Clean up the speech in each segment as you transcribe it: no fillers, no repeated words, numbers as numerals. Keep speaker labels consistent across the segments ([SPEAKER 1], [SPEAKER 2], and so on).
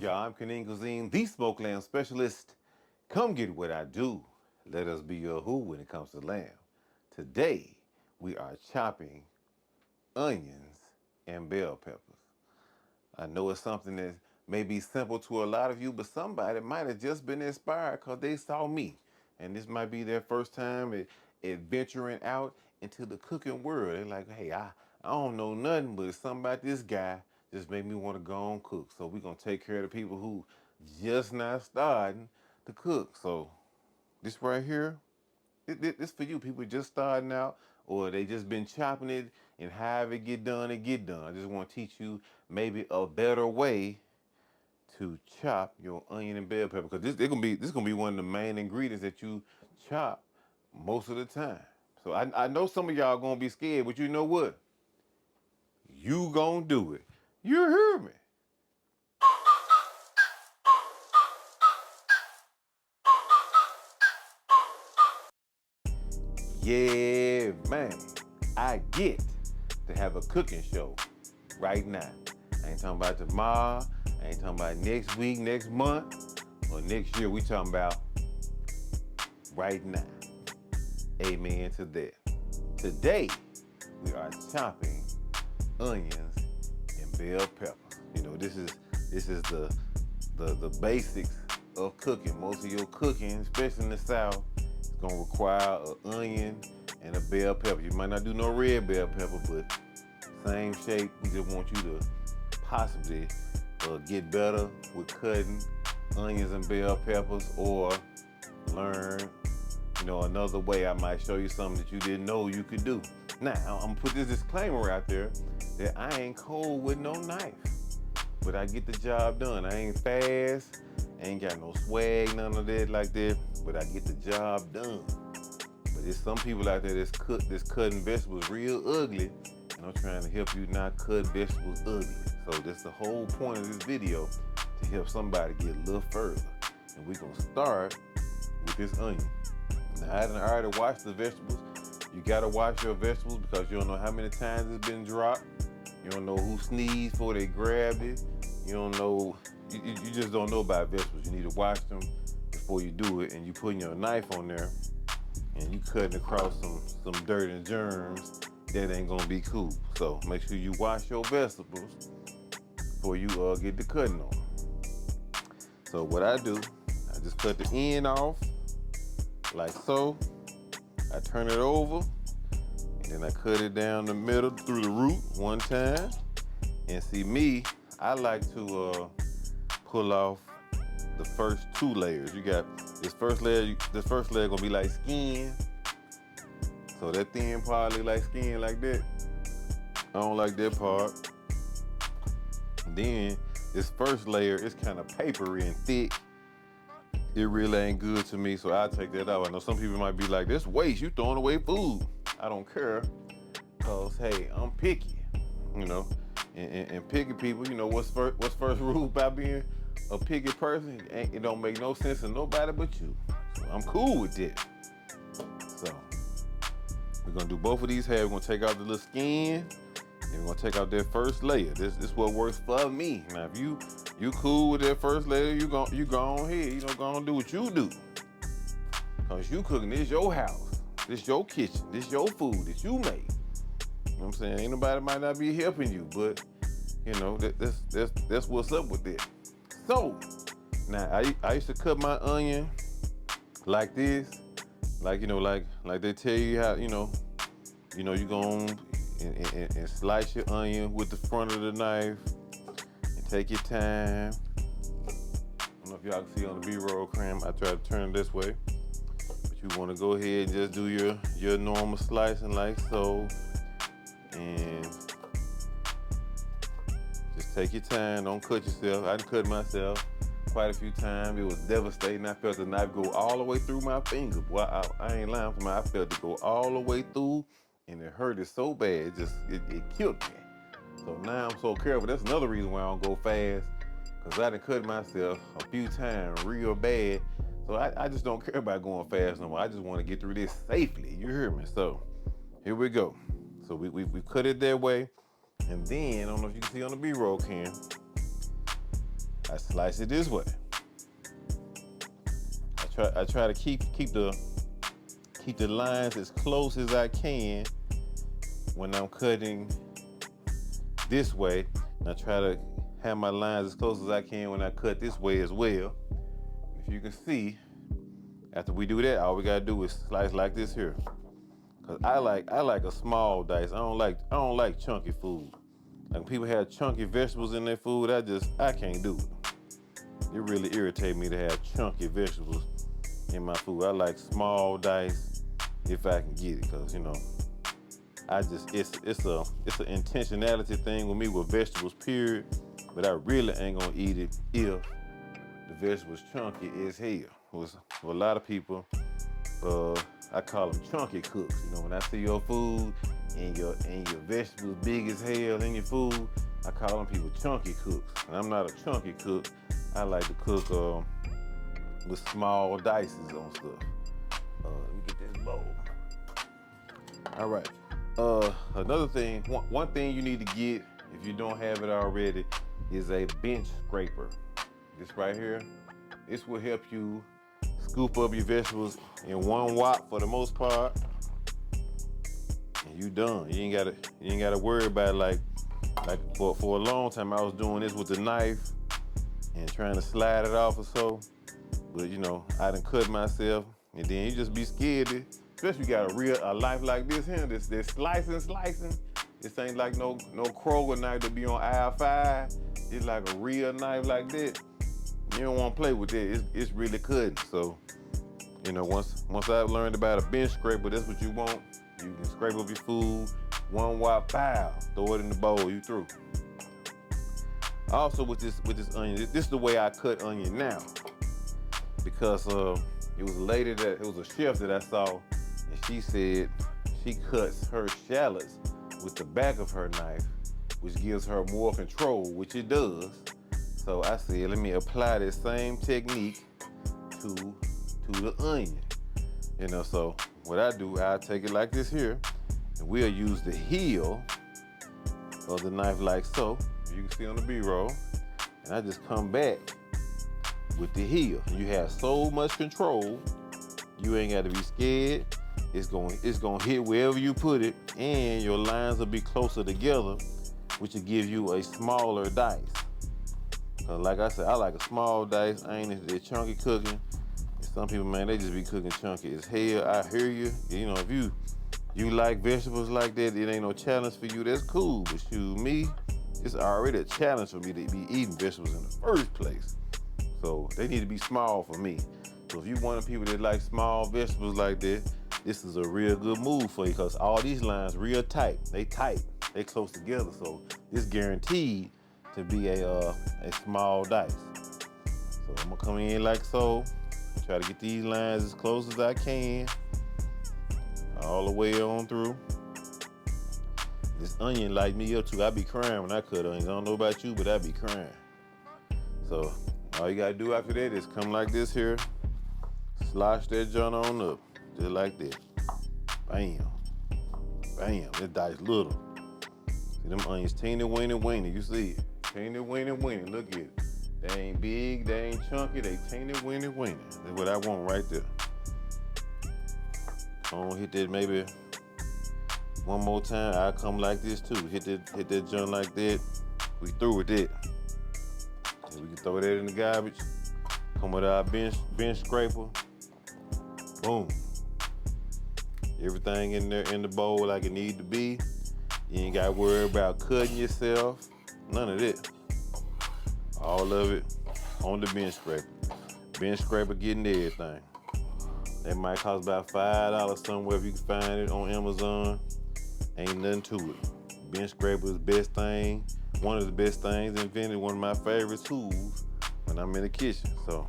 [SPEAKER 1] y'all? I'm Canine Cuisine, the smoke lamb specialist. Come get what I do. Let us be your who when it comes to lamb. Today, we are chopping onions and bell peppers. I know it's something that may be simple to a lot of you, but somebody might have just been inspired because they saw me. And this might be their first time at venturing out into the cooking world. They're like, hey, I don't know nothing, but something about this guy just made me want to go on cook. So we're going to take care of the people who just not starting to cook. So this right here, this for you people just starting out, or they just been chopping it and have it get done and get done. I just want to teach you maybe a better way to chop your onion and bell pepper, because this gonna be one of the main ingredients that you chop most of the time. So I know some of y'all gonna be scared, but you know what? You gonna do it. You hear me? Yeah, man. I get to have a cooking show right now. I ain't talking about tomorrow. I ain't talking about next week, next month, or next year. We talking about right now. Amen to that. Today, we are chopping onions and bell peppers. You know, this is the basics of cooking. Most of your cooking, especially in the South, is gonna require an onion and a bell pepper. You might not do no red bell pepper, but same shape. We just want you to possibly get better with cutting onions and bell peppers, or learn, another way. I might show you something that you didn't know you could do. Now, I'm gonna put this disclaimer out there that I ain't cold with no knife, but I get the job done. I ain't fast, ain't got no swag, none of that like that, but I get the job done. But there's some people out there that's cutting vegetables real ugly, and I'm trying to help you not cut vegetables ugly. So that's the whole point of this video, to help somebody get a little further. And we're gonna start with this onion. Now, I done already washed the vegetables. You gotta wash your vegetables because you don't know how many times it's been dropped. You don't know who sneezed before they grabbed it. You don't know, you just don't know about vegetables. You need to wash them before you do it, and you putting your knife on there and you cutting across some dirt and germs. That ain't gonna be cool. So make sure you wash your vegetables before you get the cutting on. So what I do, I just cut the end off like so. I turn it over, and then I cut it down the middle through the root one time. And see me, I like to pull off the first two layers. You got this first layer. This first layer gonna be like skin. So that thin part look like skin like that. I don't like that part. And then this first layer is kind of papery and thick. It really ain't good to me, so I'll take that out. I know some people might be like, "This waste, you throwing away food." I don't care, cause hey, I'm picky, and picky people, what's first rule about being a picky person? It don't make no sense to nobody but you. So I'm cool with that. So we're gonna do both of these halves. We're gonna take out the little skin, and we're gonna take out that first layer. This what works for me. Now, if you cool with that first layer, you go on ahead. Go on do what you do. Cause you cooking, this your house, this your kitchen, this your food that you make. You know what I'm saying? Ain't nobody might not be helping you, but that's what's up with it. So now I used to cut my onion like this, like they tell you how, you go and slice your onion with the front of the knife and take your time. I don't know if y'all can see on the B-roll cam. I try to turn it this way, but you want to go ahead and just do your normal slicing like so, and just take your time. Don't cut yourself. I done cut myself quite a few times. It was devastating. I felt the knife go all the way through my finger. Boy, I ain't lying for me. I felt it go all the way through, and it hurted so bad. It killed me. So now I'm so careful. That's another reason why I don't go fast, because I done cut myself a few times real bad. So I just don't care about going fast no more. I just want to get through this safely. You hear me? So here we go. So we cut it that way. And then, I don't know if you can see on the B-roll cam, I slice it this way. I try to keep the lines as close as I can when I'm cutting this way. And I try to have my lines as close as I can when I cut this way as well. If you can see, after we do that, all we gotta do is slice like this here. Cause I like a small dice. I don't like chunky food. Like people have chunky vegetables in their food, I can't do it. It really irritates me to have chunky vegetables in my food. I like small dice if I can get it, cause it's an intentionality thing with me with vegetables, period. But I really ain't gonna eat it if the vegetables chunky as hell. For a lot of people, I call them chunky cooks. When I see your food and your vegetables big as hell in your food, I call them people chunky cooks. And I'm not a chunky cook. I like to cook with small dices on stuff. Let me get this bowl. All right. Another thing, one thing you need to get if you don't have it already is a bench scraper. This right here. This will help you scoop up your vegetables in one whop for the most part, and you done. You ain't gotta worry about it like for a long time I was doing this with the knife and trying to slide it off or so. But I done cut myself, and then you just be scared, especially you got a life like this here. This slicing. This ain't like no Kroger knife to be on aisle 5. It's like a real knife like that. You don't want to play with it. It's really cutting. So, once I've learned about a bench scraper, that's what you want. You can scrape up your food, one whop, pow, throw it in the bowl, you through. Also with this onion, this is the way I cut onion now, because it was a chef that I saw, and she said she cuts her shallots with the back of her knife, which gives her more control, which it does. So I said, let me apply this same technique to the onion. So what I do, I take it like this here, and we'll use the heel of the knife like so. You can see on the B-roll. And I just come back with the heel. You have so much control, you ain't gotta be scared. It's gonna hit wherever you put it, and your lines will be closer together, which will give you a smaller dice. Cause like I said, I like a small dice. I ain't into that chunky cooking. And some people, man, they just be cooking chunky as hell. I hear you. If you like vegetables like that, it ain't no challenge for you. That's cool. But shoot, me, it's already a challenge for me to be eating vegetables in the first place. So they need to be small for me. So if you one of the people that like small vegetables like that, this is a real good move for you, because all these lines real tight. They close together. So this guaranteed to be a small dice. So I'm gonna come in like so, try to get these lines as close as I can, all the way on through. This onion light me up too. I be crying when I cut onions. I don't know about you, but I be crying. So all you gotta do after that is come like this here, slosh that joint on up, just like that. Bam, bam. This dice little. See them onions teeny weeny. You see it? Teeny weeny. Look at it. They ain't big, they ain't chunky, they teeny weeny. That's what I want right there. I'm gonna hit that maybe one more time. I'll come like this too. Hit that joint like that. We through with it. And we can throw that in the garbage. Come with our bench scraper. Boom. Everything in there in the bowl like it need to be. You ain't gotta worry about cutting yourself. None of that. All of it on the bench scraper. Bench scraper getting everything. That might cost about $5 somewhere if you can find it on Amazon. Ain't nothing to it. Bench scraper is the best thing. One of the best things invented. One of my favorite tools when I'm in the kitchen. So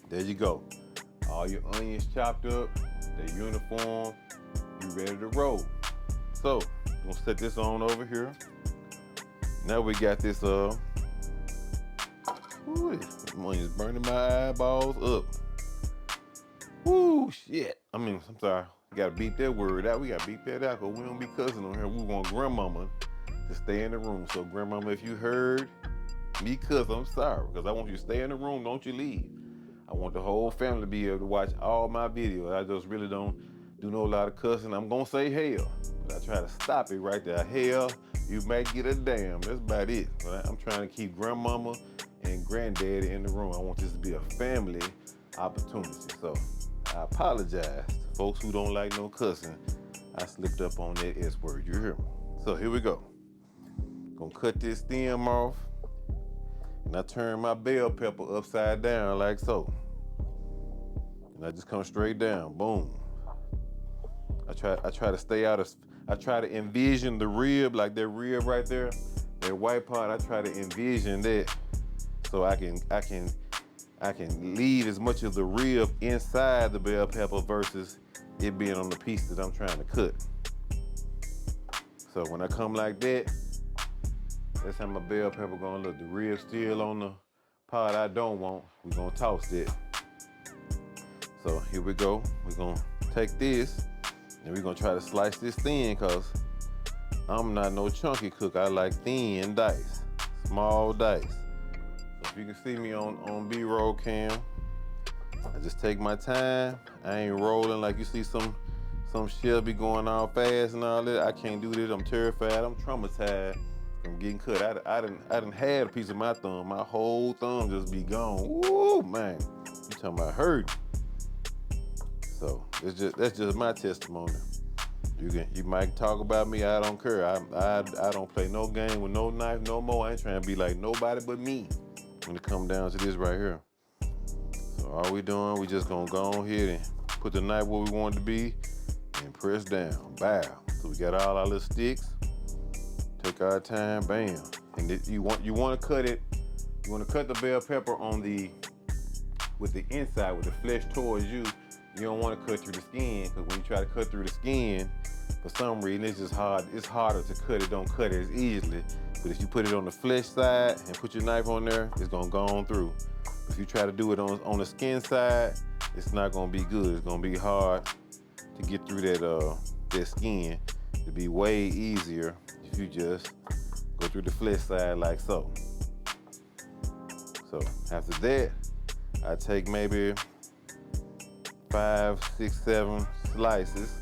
[SPEAKER 1] there you go. All your onions chopped up. They're uniform. You ready to roll. So I'm gonna set this on over here. Now we got this onions burning my eyeballs up. Woo, shit. I'm sorry. We gotta beat that word out. We gotta beat that out, because we don't be cussing on here. We want grandmama to stay in the room. So grandmama, if you heard, me cuss, I'm sorry, because I want you to stay in the room, don't you leave. I want the whole family to be able to watch all my videos. I just really don't do no lot of cussing. I'm gonna say hell, but I try to stop it right there. Hell, you might get a damn. That's about it. But I'm trying to keep grandmama and granddaddy in the room. I want this to be a family opportunity. So I apologize to folks who don't like no cussing. I slipped up on that S word. You hear me? So here we go. Gonna cut this stem off. And I turn my bell pepper upside down like so. And I just come straight down, boom. I try to stay out of, I try to envision the rib, like that rib right there, that white part, I try to envision that so I can leave as much of the rib inside the bell pepper versus it being on the piece that I'm trying to cut. So when I come like that, that's how my bell pepper gonna look. The rib still on the part I don't want. We're gonna toss that. So here we go. We're gonna take this and we're gonna try to slice this thin because I'm not no chunky cook. I like thin dice, small dice. So if you can see me on B-roll cam, I just take my time. I ain't rolling like you see some Shelby going all fast and all that. I can't do this. I'm terrified. I'm traumatized. I'm getting cut. I done had a piece of my thumb. My whole thumb just be gone. Woo, man. You talking about hurt. So that's just my testimony. You might talk about me. I don't care. I don't play no game with no knife no more. I ain't trying to be like nobody but me when it come down to this right here. So all we doing, we just gonna go ahead and put the knife where we want it to be and press down. Bow. So we got all our little sticks. Take our time, bam. And you want to cut it. You want to cut the bell pepper with the inside, with the flesh towards you. You don't want to cut through the skin because when you try to cut through the skin, for some reason it's just hard. It's harder to cut it. Don't cut it as easily. But if you put it on the flesh side and put your knife on there, it's gonna go on through. If you try to do it on the skin side, it's not gonna be good. It's gonna be hard to get through that skin. It'd be way easier if you just go through the flesh side like so. So after that, I take maybe 5, 6, 7 slices,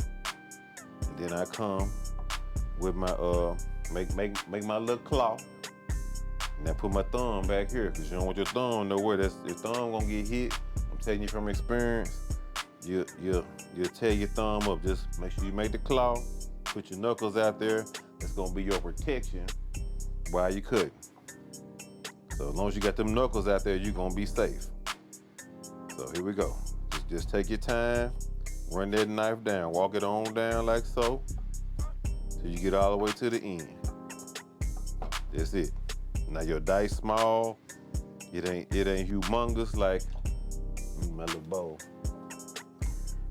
[SPEAKER 1] and then I come with my make my little claw, and I put my thumb back here because you don't want your thumb nowhere. Your thumb gonna get hit. I'm telling you from experience. You'll tear your thumb up. Just make sure you make the claw. Put your knuckles out there. That's gonna be your protection while you cut. So as long as you got them knuckles out there, you're gonna be safe. So here we go. Just take your time, run that knife down, walk it on down like so, till you get all the way to the end. That's it. Now your dice small. It ain't humongous like my little bowl.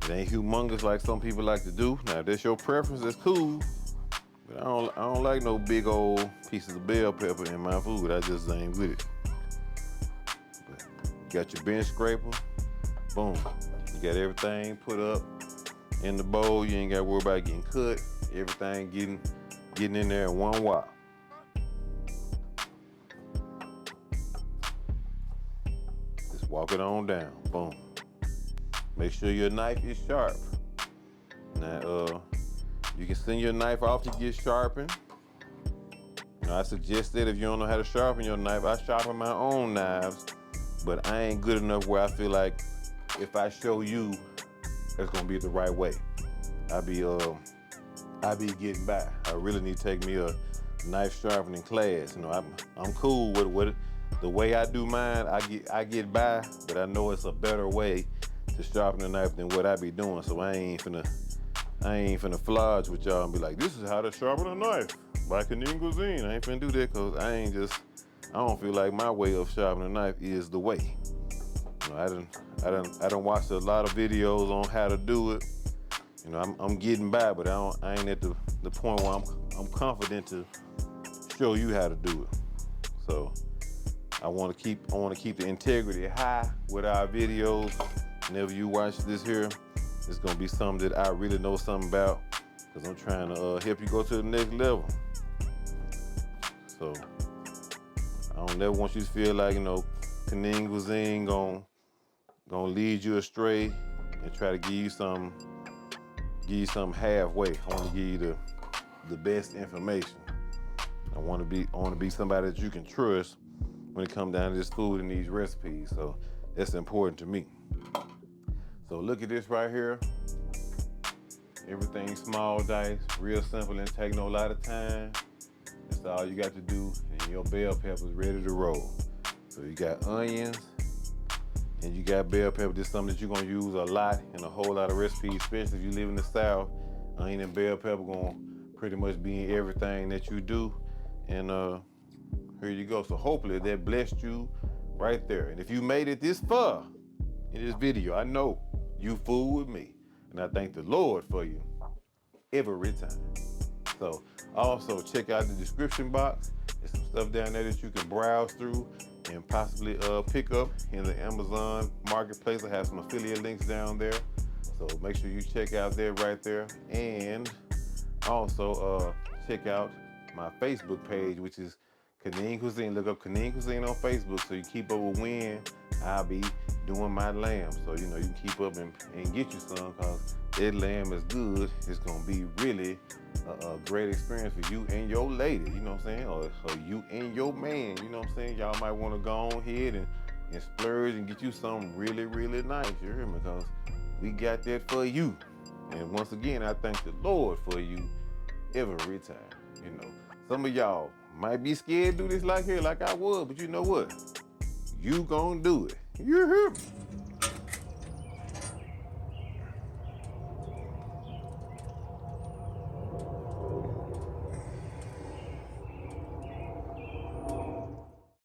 [SPEAKER 1] It ain't humongous like some people like to do. Now if that's your preference, that's cool. But I don't like no big old pieces of bell pepper in my food. I just ain't with it. But you got your bench scraper. Boom. You got everything put up in the bowl. You ain't got to worry about getting cut. Everything getting in there in one whop. Just walk it on down. Boom. Make sure your knife is sharp. Now, you can send your knife off to get sharpened. You know, I suggest that if you don't know how to sharpen your knife, I sharpen my own knives, but I ain't good enough where I feel like if I show you, it's gonna be the right way. I be getting by. I really need to take me a knife sharpening class. You know, I'm cool with the way I do mine. I get by, but I know it's a better way to sharpen a knife than what I be doing. So I ain't finna flodge with y'all and be like, this is how to sharpen a knife by Canadian Cuisine. I ain't finna do that because I don't feel like my way of sharpening a knife is the way. You know, I done watched a lot of videos on how to do it. You know, I'm getting by, but I ain't at the point where I'm confident to show you how to do it. So I want to keep the integrity high with our videos. Whenever you watch this here, it's gonna be something that I really know something about, because I'm trying to help you go to the next level. So I I don't never want you to feel like, Canadian cuisine gonna lead you astray and try to give you something halfway. I want to give you the best information. I want to be somebody that you can trust when it comes down to this food and these recipes. So that's important to me. So look at this right here. Everything small dice, real simple, and take no lot of time. That's all you got to do, and your bell pepper is ready to roll. So you got onions, and you got bell pepper. This is something that you're gonna use a lot in a whole lot of recipes, especially if you live in the South. Onion and bell pepper gonna pretty much be in everything that you do. And here you go. So hopefully that blessed you right there. And if you made it this far in this video, I know you fool with me. And I thank the Lord for you every time. So also check out the description box. There's some stuff down there that you can browse through and possibly pick up in the Amazon marketplace. I have some affiliate links down there. So make sure you check out that right there. And also check out my Facebook page, which is Canadian Cuisine. Look up Canadian Cuisine on Facebook so you keep up with when I'll be doing my lamb. So you can keep up and get you some, because that lamb is good. It's gonna be really a great experience for you and your lady, you know what I'm saying? Or you and your man, you know what I'm saying? Y'all might wanna go on ahead and splurge and get you something really, really nice, you hear me? Because we got that for you. And once again, I thank the Lord for you every time, Some of y'all might be scared to do this like I was, but you know what? You gonna do it. You hear me?